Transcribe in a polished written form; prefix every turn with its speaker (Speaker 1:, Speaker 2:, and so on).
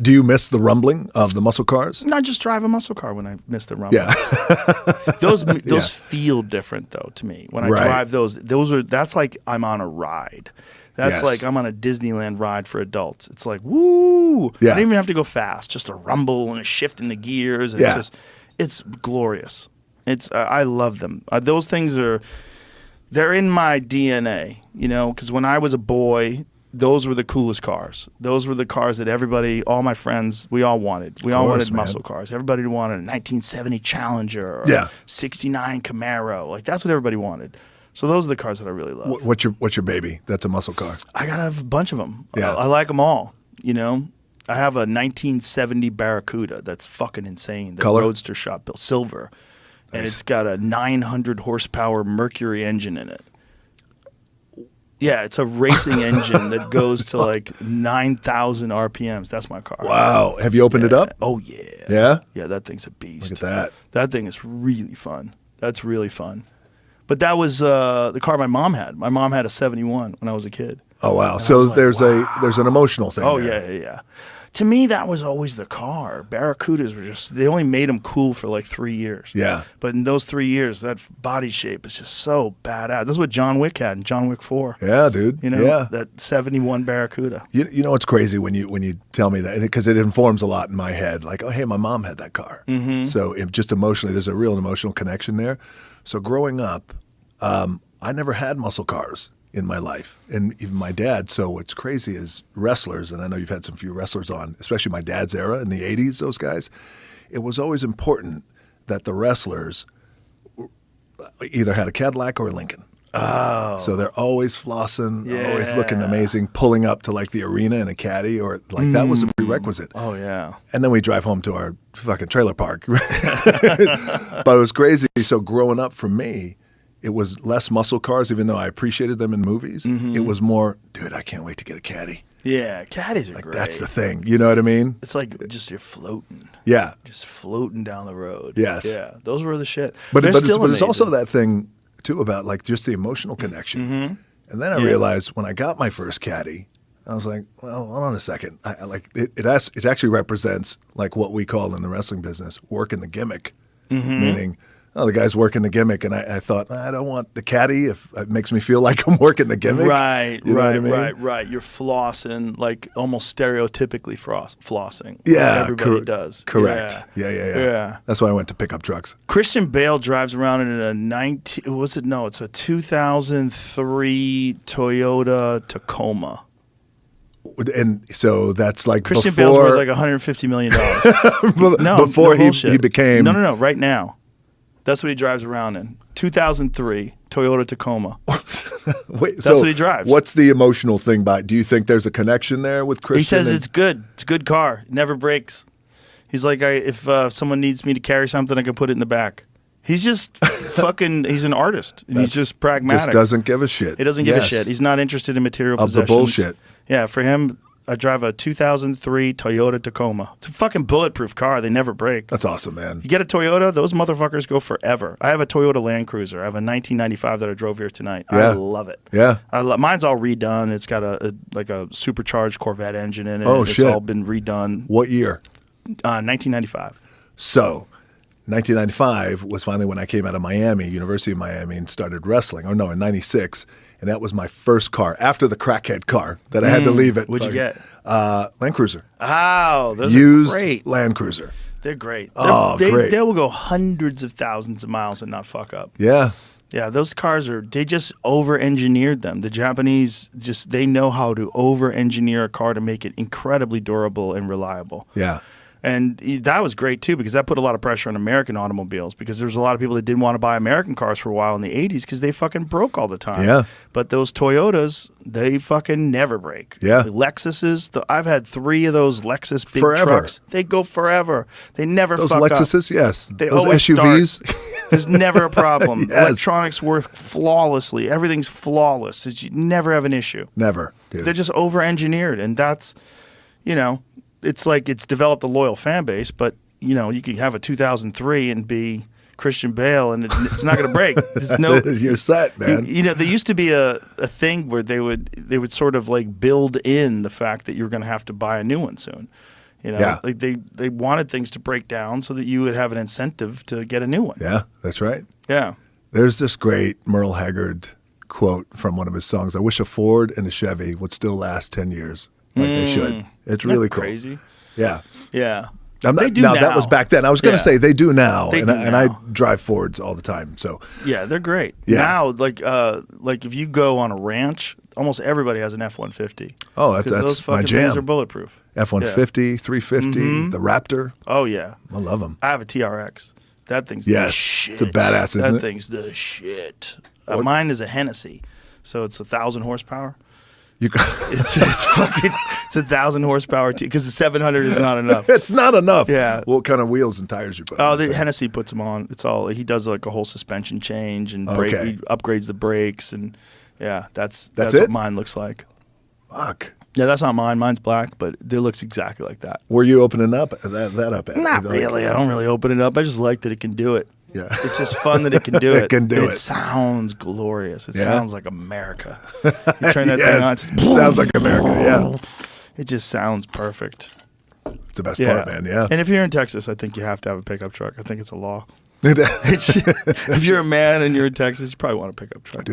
Speaker 1: Do you miss the rumbling of the muscle cars?
Speaker 2: Not just drive a muscle car when I miss the rumble.
Speaker 1: Yeah.
Speaker 2: Those feel different though to me. When I drive that's like I'm on a ride. That's like I'm on a Disneyland ride for adults. It's like, woo!
Speaker 1: Yeah.
Speaker 2: I don't even have to go fast. Just a rumble and a shift in the gears. It's glorious. I love them. Those things they're in my DNA, because when I was a boy, those were the coolest cars. Those were the cars that everybody, all my friends, we all wanted. We all wanted muscle cars. Everybody wanted a 1970 Challenger or a 69 Camaro. Like, that's what everybody wanted. So those are the cars that I really love.
Speaker 1: What's your baby? That's a muscle car.
Speaker 2: I got a bunch of them.
Speaker 1: Yeah.
Speaker 2: I like them all, I have a 1970 Barracuda that's fucking insane. The
Speaker 1: Color?
Speaker 2: Roadster shop built silver. Nice. And it's got a 900 horsepower Mercury engine in it. Yeah, it's a racing engine that goes to like 9,000 RPMs. That's my car.
Speaker 1: Wow. Have you opened it up?
Speaker 2: Oh, yeah.
Speaker 1: Yeah?
Speaker 2: Yeah, that thing's a beast.
Speaker 1: Look at that.
Speaker 2: That thing is really fun. That's really fun. But that was the car my mom had. My mom had a 71 when I was a kid.
Speaker 1: Oh, wow.
Speaker 2: And
Speaker 1: So
Speaker 2: like,
Speaker 1: there's an emotional thing there.
Speaker 2: Yeah. To me, that was always the car. Barracudas were they only made them cool for like 3 years.
Speaker 1: Yeah.
Speaker 2: But in those 3 years, that body shape is just so badass. That's what John Wick had in John Wick 4.
Speaker 1: Yeah, dude.
Speaker 2: That 71 Barracuda.
Speaker 1: You know what's crazy when you tell me that, because it informs a lot in my head. Like, oh, hey, my mom had that car. Mm-hmm. So just emotionally, there's a real emotional connection there. So growing up, I never had muscle cars in my life, and even my dad. So what's crazy is wrestlers, and I know you've had some few wrestlers on, especially my dad's era in the 80s, those guys. It was always important that the wrestlers either had a Cadillac or a Lincoln.
Speaker 2: Oh.
Speaker 1: So they're always flossing, always looking amazing, pulling up to like the arena in a caddy, or like that was a prerequisite.
Speaker 2: Oh, yeah.
Speaker 1: And then we drive home to our fucking trailer park. But it was crazy. So growing up for me, it was less muscle cars, even though I appreciated them in movies. Mm-hmm. It was more, dude, I can't wait to get a caddy.
Speaker 2: Yeah, caddies are great.
Speaker 1: That's the thing. You know what I mean?
Speaker 2: It's like just you're floating.
Speaker 1: Yeah.
Speaker 2: Just floating down the road.
Speaker 1: Yes.
Speaker 2: Yeah, those were the shit.
Speaker 1: But
Speaker 2: still
Speaker 1: it's also that thing, too, about like just the emotional connection. Mm-hmm. And then I realized when I got my first caddy, I was like, well, hold on a second. It actually represents like what we call in the wrestling business, working the gimmick, meaning – oh, the guy's working the gimmick, and I thought, I don't want the caddy if it makes me feel like I'm working the gimmick.
Speaker 2: Right,
Speaker 1: you know what I mean?
Speaker 2: right. You're flossing, like almost stereotypically flossing.
Speaker 1: Yeah,
Speaker 2: like everybody does.
Speaker 1: Correct. Yeah. That's why I went to pickup trucks.
Speaker 2: Christian Bale drives around in it's a 2003 Toyota Tacoma.
Speaker 1: And so that's like
Speaker 2: Christian
Speaker 1: before,
Speaker 2: Bale's worth like $150 million. No,
Speaker 1: before he became.
Speaker 2: No, right now. That's what he drives around in. 2003 Toyota Tacoma.
Speaker 1: Wait,
Speaker 2: that's what he drives.
Speaker 1: What's the emotional thing by? Do you think there's a connection there with Christian?
Speaker 2: He says it's good. It's a good car. It never breaks. He's like, if someone needs me to carry something, I can put it in the back. He's just fucking. He's an artist. And he's just pragmatic.
Speaker 1: Just doesn't give a shit.
Speaker 2: He doesn't give a shit. He's not interested in material possessions.
Speaker 1: Of the bullshit.
Speaker 2: Yeah, for him. I drive a 2003 Toyota Tacoma. It's a fucking bulletproof car. They never break.
Speaker 1: That's awesome, man.
Speaker 2: You get a Toyota, those motherfuckers go forever. I have a Toyota Land Cruiser. I have a 1995 that I drove here tonight.
Speaker 1: Yeah.
Speaker 2: I love it.
Speaker 1: Yeah.
Speaker 2: Mine's all redone. It's got a supercharged Corvette engine in it.
Speaker 1: Oh,
Speaker 2: it's
Speaker 1: shit.
Speaker 2: all been redone.
Speaker 1: What year?
Speaker 2: 1995.
Speaker 1: So 1995 was finally when I came out of Miami, University of Miami, and started wrestling. Oh, no, in 96. And that was my first car, after the crackhead car that I had to leave it.
Speaker 2: What'd you get?
Speaker 1: Land Cruiser.
Speaker 2: Oh, those
Speaker 1: Used
Speaker 2: are great.
Speaker 1: Land Cruiser.
Speaker 2: They're great.
Speaker 1: Great.
Speaker 2: They will go hundreds of thousands of miles and not fuck up.
Speaker 1: Yeah.
Speaker 2: Yeah, those cars they just over-engineered them. The Japanese they know how to over-engineer a car to make it incredibly durable and reliable.
Speaker 1: Yeah.
Speaker 2: And that was great, too, because that put a lot of pressure on American automobiles, because there's a lot of people that didn't want to buy American cars for a while in the 80s because they fucking broke all the time.
Speaker 1: Yeah.
Speaker 2: But those Toyotas, they fucking never break.
Speaker 1: Yeah.
Speaker 2: The Lexuses, I've had 3 of those Lexus big
Speaker 1: Forever.
Speaker 2: trucks. They go forever. They never
Speaker 1: Those
Speaker 2: fuck
Speaker 1: Lexuses,
Speaker 2: up.
Speaker 1: yes.
Speaker 2: They
Speaker 1: those
Speaker 2: always
Speaker 1: SUVs.
Speaker 2: There's never a problem.
Speaker 1: Yes.
Speaker 2: Electronics work flawlessly. Everything's flawless. You never have an issue.
Speaker 1: Never, dude.
Speaker 2: They're just over-engineered, and that's, it's like it's developed a loyal fan base, but, you can have a 2003 and be Christian Bale, and it's not going to break.
Speaker 1: You're set, man.
Speaker 2: There used to be a thing where they would sort of like build in the fact that you're going to have to buy a new one soon. You know,
Speaker 1: Yeah.
Speaker 2: like they wanted things to break down so that you would have an incentive to get a new one.
Speaker 1: Yeah, that's right.
Speaker 2: Yeah.
Speaker 1: There's this great Merle Haggard quote from one of his songs. I wish a Ford and a Chevy would still last 10 years like they should. It's really
Speaker 2: That's
Speaker 1: cool.
Speaker 2: crazy.
Speaker 1: Yeah.
Speaker 2: Yeah.
Speaker 1: They do now. That was back then. I was going to say they do now, and I drive Fords all the time. So
Speaker 2: yeah, they're great.
Speaker 1: Yeah.
Speaker 2: Now, like if you go on a ranch, almost everybody has an F-150.
Speaker 1: Oh, that's
Speaker 2: those
Speaker 1: my
Speaker 2: fucking
Speaker 1: jam.
Speaker 2: things are bulletproof.
Speaker 1: F-150, 350, the Raptor.
Speaker 2: Oh yeah,
Speaker 1: I love them.
Speaker 2: I have a TRX. That thing's the shit.
Speaker 1: It's a badass, isn't it?
Speaker 2: That thing's the shit. Mine is a Hennessy, so it's 1,000 horsepower. It's fucking. It's 1,000 horsepower because the 700 is not enough.
Speaker 1: It's not enough.
Speaker 2: Yeah.
Speaker 1: What kind of wheels and tires you put on?
Speaker 2: Oh, the Hennessy puts them on. It's all he does, like a whole suspension change and brake.
Speaker 1: Okay.
Speaker 2: He upgrades the brakes and yeah, that's
Speaker 1: it?
Speaker 2: what mine looks like.
Speaker 1: Fuck.
Speaker 2: Yeah, that's not mine. Mine's black, but it looks exactly like that.
Speaker 1: Were you opening up that up? At
Speaker 2: Not really. I don't really open it up. I just like that it can do it.
Speaker 1: Yeah.
Speaker 2: It's just fun that it can do it.
Speaker 1: It can do it.
Speaker 2: It sounds glorious. It
Speaker 1: Yeah.
Speaker 2: sounds like America. You turn that thing on. It's
Speaker 1: Sounds like America. Yeah.
Speaker 2: It just sounds perfect.
Speaker 1: It's the best part, man. Yeah.
Speaker 2: And if you're in Texas, I think you have to have a pickup truck. I think it's a law. If you're a man and you're in Texas, you probably want a pickup truck.